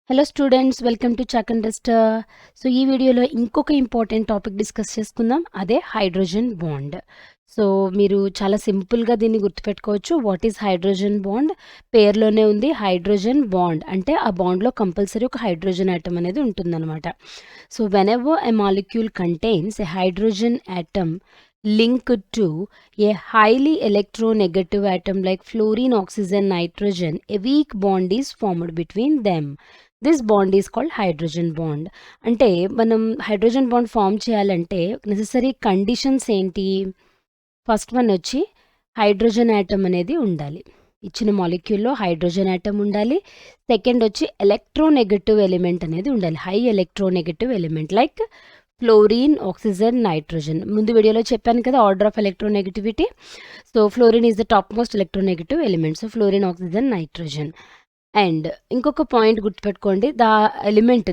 Hello students, welcome to chalk and duster. So ఈ వీడియోలో ఇంకొక ఇంపార్టెంట్ టాపిక్ డిస్కస్ చేసుకుందాం, అదే హైడ్రోజన్ బాండ్. సో మీరు చాలా సింపుల్గా దీన్ని గుర్తుపెట్టుకోవచ్చు. What is hydrogen bond? పేర్లోనే ఉంది హైడ్రోజన్ బాండ్, అంటే ఆ బాండ్లో కంపల్సరీ ఒక హైడ్రోజన్ ఆటమ్ అనేది ఉంటుందన్నమాట. So whenever a molecule contains a hydrogen atom linked to a highly electronegative atom like fluorine, oxygen, nitrogen, a weak bond is formed between them. This bond is called hydrogen bond. అంటే మనం hydrogen bond form చేయాలంటే necessary conditions ఏంటి? First one వచ్చి hydrogen atom అనేది ఉండాలి, ఇచ్చిన మాలిక్యూల్లో hydrogen atom ఉండాలి. Second వచ్చి ఎలక్ట్రోనెగటివ్ ఎలిమెంట్ అనేది ఉండాలి, high electronegative element like fluorine, oxygen, nitrogen. ముందు వీడియోలో చెప్పాను కదా order of electronegativity. So fluorine is the top most electronegative element. So fluorine, oxygen, nitrogen. And ఇంకొక పాయింట్ గుర్తుపెట్టుకోండి,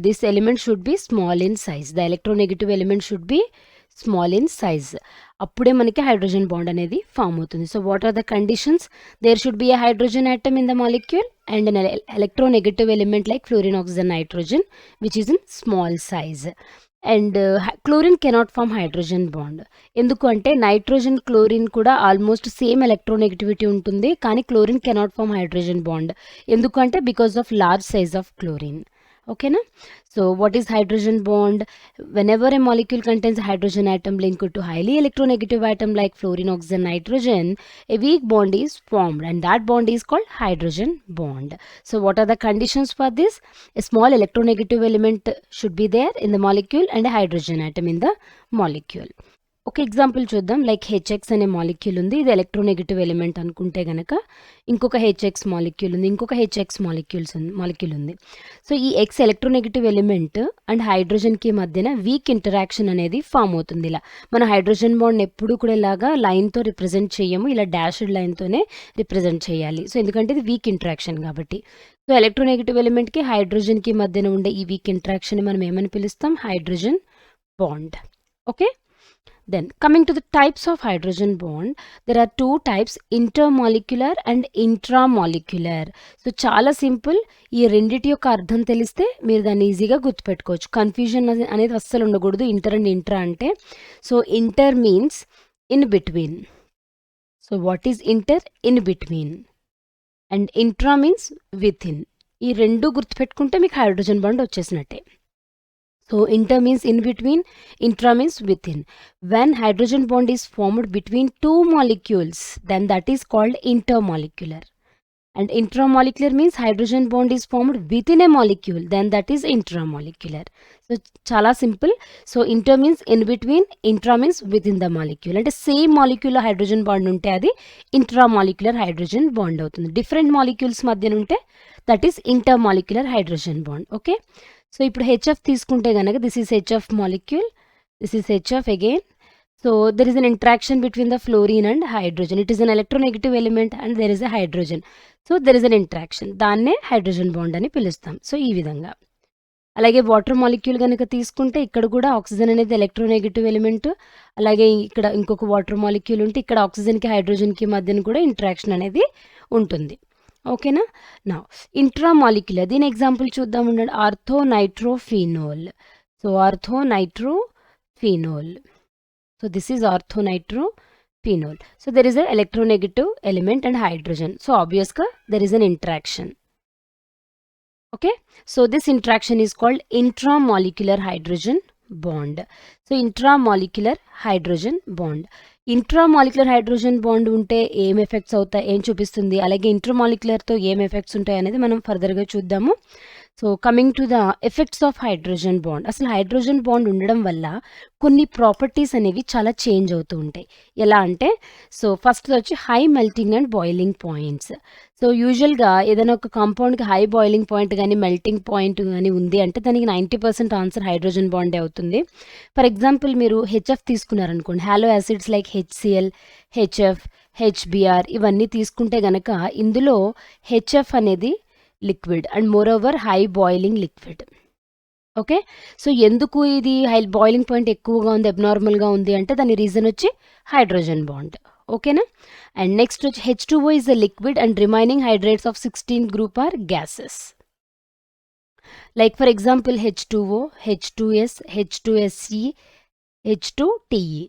this element should be small in size. The electronegative element should be small in size. అప్పుడే మనకి hydrogen bond అనేది form అవుతుంది. So what are the conditions? There should be a hydrogen atom in the molecule and an electronegative element like fluorine, oxygen, nitrogen which is in small size. And chlorine cannot form hydrogen bond. ఎందుకు అంటే nitrogen, chlorine కూడా almost same electronegativity ఉంటుంది, కానీ chlorine cannot form hydrogen bond. ఎందుకంటే because of large size of chlorine. ఓకేనా? So what is hydrogen bond? Whenever a molecule contains hydrogen atom linked to highly electronegative atom like fluorine, oxygen, nitrogen, a weak bond is formed and that bond is called hydrogen bond. So what are the conditions for this? A small electronegative element should be there in the molecule and a hydrogen atom in the molecule. ఒక example చూద్దాం. Like HX అనే molecule ఉంది, ఇది electronegative element అనుకుంటే గనక ఇంకొక HX molecule ఉంది, ఇంకొక హెచ్ఎక్స్ మాలిక్యూల్ ఉంది. సో ఈ ఎక్స్ ఎలక్ట్రోనెగటివ్ ఎలిమెంట్ అండ్ హైడ్రోజన్కి మధ్యన వీక్ ఇంటరాక్షన్ అనేది ఫామ్ అవుతుంది. ఇలా మన హైడ్రోజన్ బాండ్ ఎప్పుడు కూడా ఇలాగా లైన్తో రిప్రజెంట్ చేయము, ఇలా డాష్డ్ లైన్తోనే రిప్రజెంట్ చేయాలి. సో ఎందుకంటే ఇది వీక్ ఇంటరాక్షన్ కాబట్టి. సో ఎలక్ట్రోనెగటివ్ ఎలిమెంట్కి హైడ్రోజన్కి మధ్యన ఉండే ఈ వీక్ ఇంటరాక్షన్ మనం ఏమని పిలుస్తాం? Hydrogen bond. Okay. Then coming to the types of hydrogen bond, there are two types, intermolecular and intramolecular. So చాలా సింపుల్, ఈ రెండిటి యొక్క అర్థం తెలిస్తే మీరు దాన్ని ఈజీగా గుర్తుపెట్టుకోవచ్చు. కన్ఫ్యూజన్ అనేది అస్సలు ఉండకూడదు ఇంటర్ అండ్ ఇంట్రా అంటే. So inter means in between. So what is inter? In between. And intra means with in. ఈ రెండు గుర్తుపెట్టుకుంటే మీకు హైడ్రోజన్ బాండ్ వచ్చేసినట్టే. So inter means in between, intra means within. When hydrogen bond is formed between two molecules, then that is called intermolecular. And intramolecular means hydrogen bond is formed within a molecule, then that is intramolecular. So chala simple. So inter means in between, intra means within the molecule. And same molecule hydrogen bond unte adi intramolecular hydrogen bond avutundi. Different molecules madhyana unte that is intermolecular hydrogen bond. Okay. So ఇప్పుడు HF తీసుకుంటే కనుక this is HF molecule, this is HF again. So there is an interaction between the fluorine and hydrogen. It is an electronegative element and there is a hydrogen. So there is an interaction, దాన్నే hydrogen bond అని పిలుస్తాం. So ఈ విధంగా. అలాగే water molecule కనుక తీసుకుంటే ఇక్కడ కూడా ఆక్సిజన్ అనేది ఎలక్ట్రోనెగటివ్ ఎలిమెంట్, అలాగే ఇక్కడ ఇంకొక వాటర్ మాలిక్యూల్ ఉంటే ఇక్కడ ఆక్సిజన్కి హైడ్రోజన్కి మధ్యన కూడా ఇంట్రాక్షన్ అనేది ఉంటుంది. ఓకేనా? నా ఇంట్రామాలిక్యులర్, దీని ఎగ్జాంపుల్ చూద్దాం ఉండండి. Orthonitrophenol. So orthonitrophenol. So this is orthonitrophenol. So there is a electronegative element and hydrogen. So ఆబ్వియస్గా there is an interaction. Okay. So this interaction is called intramolecular hydrogen bond. So intramolecular hydrogen bond. Intramolecular hydrogen bond ఉంటే ఏం effects అవుతాయి, ఏం చూపిస్తుంది, అలాగే ఇంట్రామాలిక్యులర్తో ఏం effects ఉంటాయి అనేది మనం ఫర్దర్గా చూద్దాము. So coming to the effects of hydrogen bond. అసలు హైడ్రోజన్ బాండ్ ఉండడం వల్ల కొన్ని ప్రాపర్టీస్ అనేవి చాలా చేంజ్ అవుతూ ఉంటాయి. ఎలా అంటే, సో ఫస్ట్ వచ్చి high melting and boiling points. So యూజువల్గా ఏదైనా ఒక కాంపౌండ్కి హై బాయిలింగ్ పాయింట్ కానీ మెల్టింగ్ పాయింట్ కానీ ఉంది అంటే దానికి 90% ఆన్సర్ హైడ్రోజన్ బాండే అవుతుంది. ఫర్ ఎగ్జాంపుల్ మీరు హెచ్ఎఫ్ తీసుకున్నారనుకోండి, halo acids like HCl, HF, HBr ఇవన్నీ తీసుకుంటే గనక ఇందులో హెచ్ఎఫ్ అనేది liquid and more over high boiling liquid. Okay. So ఎందుకు ఇది హై బాయిలింగ్ పాయింట్ ఎక్కువగా ఉంది, అబ్నార్మల్గా ఉంది అంటే దాని రీజన్ వచ్చి హైడ్రోజన్ బాండ్. ఓకేనా? అండ్ నెక్స్ట్ వచ్చి H2O is a liquid and remaining hydrates of 16 group are gases. Like for example, H2O, H2S, H2SE, H2TE,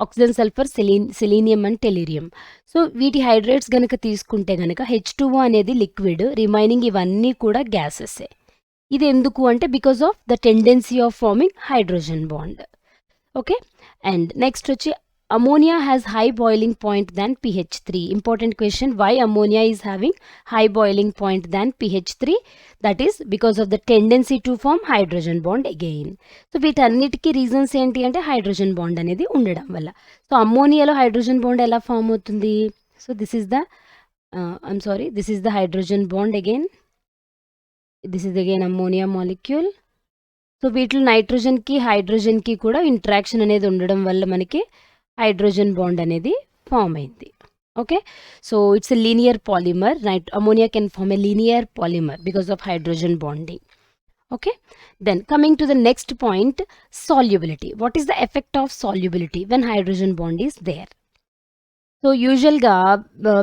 oxygen, sulphur, selenium and tellurium. So వీటి hydrates గనక తీసుకుంటే గనక H2O అనేది liquid, remaining ఇవన్నీ కూడా గ్యాసెసే. ఇది ఎందుకు అంటే because of the tendency of farming hydrogen bond. Okay, and next వచ్చి ammonia has high boiling point than pH 3. Important question, why ammonia is having high boiling point than pH 3? That is because of the tendency to form hydrogen bond again. So వీటన్నిటికీ reasons ఏంటి అంటే hydrogen bond అనేది ఉండడం వల్ల. So అమ్మోనియాలో hydrogen bond ఎలా form అవుతుంది? So this is the hydrogen bond again. This is again ammonia molecule. So వీటిలో నైట్రోజన్కి హైడ్రోజన్కి కూడా ఇంట్రాక్షన్ అనేది ఉండడం వల్ల మనకి హైడ్రోజన్ బాండ్ అనేది ఫామ్ అయింది. Okay, so it's a linear polymer. Ammonia can form a linear polymer because of hydrogen bonding. Okay, then coming to the next point, solubility. What is the effect of solubility when hydrogen bond is there? So usually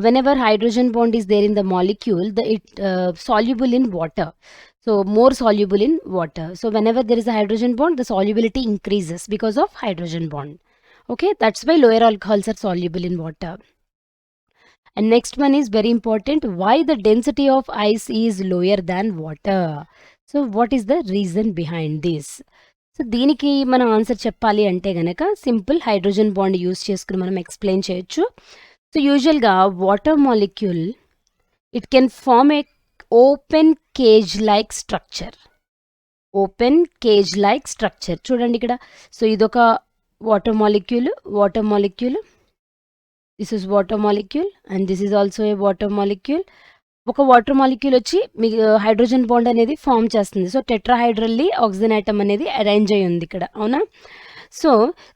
whenever hydrogen bond is there in the molecule, it soluble in water, so more soluble in water. So whenever there is a hydrogen bond, the solubility increases because of hydrogen bond. Okay, that's why lower alcohols are soluble in water. And next one is very important, why the density of ice is lower than water. So what is the reason behind this? So దీనికి మనం answer చెప్పాలి అంటే గనక simple hydrogen bond use చేసుకుని మనం explain చేయొచ్చు. So యూజువల్గా water molecule it can form a open cage like structure. Open cage like structure చూడండి ఇక్కడ. సో ఇదొక water molecule, this is water molecule and this is also a water molecule. ఒక water molecule వచ్చి మీ hydrogen bond అనేది form చేస్తుంది. So tetrahedrally oxygen atom అనేది arrange అయ్యి ఉంది ఇక్కడ, అవునా? So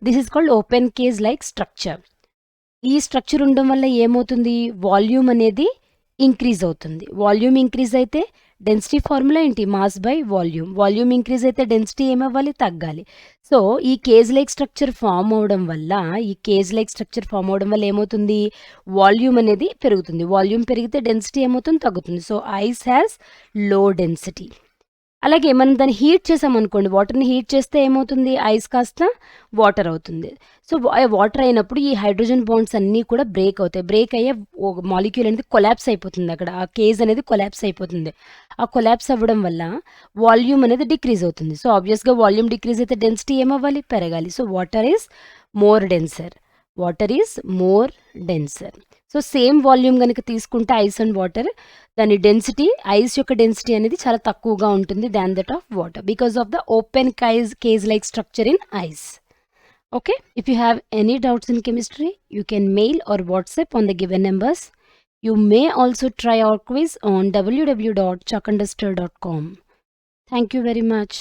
this is called open cage like structure. ఈ స్ట్రక్చర్ ఉండడం వల్ల ఏమవుతుంది, వాల్యూమ్ అనేది ఇంక్రీజ్ అవుతుంది. వాల్యూమ్ ఇంక్రీజ్ అయితే డెన్సిటీ ఫార్ములా ఏంటి, mass by volume. Volume increase అయితే డెన్సిటీ ఏమవ్వాలి, తగ్గాలి. సో ఈ కేజ్ లైక్ స్ట్రక్చర్ ఫామ్ అవడం వల్ల ఏమవుతుంది, వాల్యూమ్ అనేది పెరుగుతుంది. వాల్యూమ్ పెరిగితే డెన్సిటీ ఏమవుతుంది, తగ్గుతుంది. So ice has low density. అలాగే మనం దాన్ని హీట్ చేసామనుకోండి, వాటర్ని హీట్ చేస్తే ఏమవుతుంది, ఐస్ కాస్త వాటర్ అవుతుంది. సో వాటర్ అయినప్పుడు ఈ హైడ్రోజన్ బాండ్స్ అన్నీ కూడా బ్రేక్ అవుతాయి. బ్రేక్ అయ్యే మాలిక్యూల్ అనేది కొలాప్స్ అయిపోతుంది. అక్కడ ఆ కేజ్ అనేది కొలాప్స్ అయిపోతుంది. ఆ కొలాప్స్ అవ్వడం వల్ల వాల్యూమ్ అనేది డిక్రీజ్ అవుతుంది. సో ఆబ్వియస్గా వాల్యూమ్ డిక్రీజ్ అయితే డెన్సిటీ ఏమవ్వాలి, పెరగాలి. So water is more denser. So same volume కనుక తీసుకుంటే ఐస్ అండ్ వాటర్, దాని డెన్సిటీ, ఐస్ యొక్క డెన్సిటీ అనేది చాలా తక్కువగా ఉంటుంది than that of water because of the open cage like structure in ice. Okay, if you have any doubts in chemistry, you can mail or WhatsApp on the given numbers. You may also try our quiz on www.chuckandduster.com. Thank you very much.